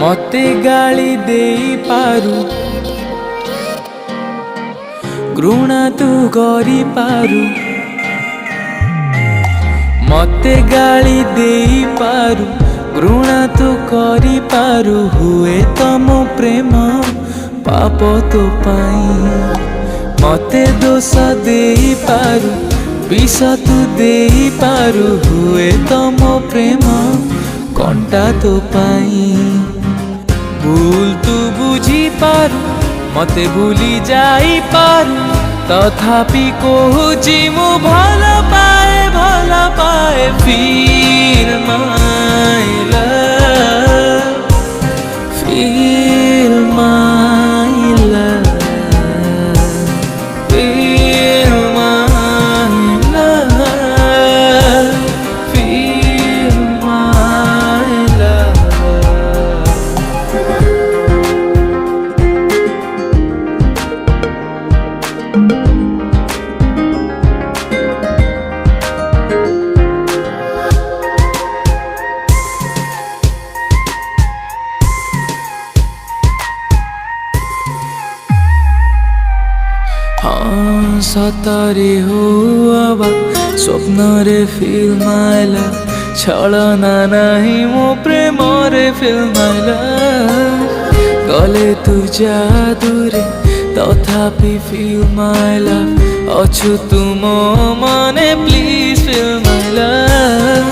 मते गाली दे पारू घृणा तू करी पारू मते गाली दे पारू घृणा तू करी पारू हुए तम प्रेम पाप तो पाई मते दोष दे पारू विष तू दे पारू हुए तम प्रेम कंटा तो पाई भूल तू बुझी पारू मते भूली जाई पारू तथापि कहूची मु भल पाए feel my love feel my love feel my love feel my love हाँ सतरे हुआ स्वप्न रे फील माय लव छलना नहीं मो प्रेम रे फील माय लव गले तू जादूरे तथापि फील माय लव अछु तुम मने प्लीज फील माय लव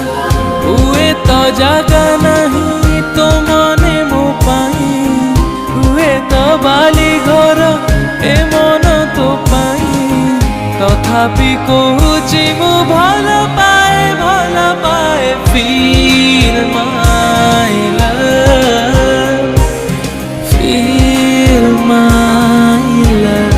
हुए तो जागा नहीं तो मने मो पाई हुए तो बाली घर ए मन तो पाई तथापि कहूची मु भल पाए feel my love feel my love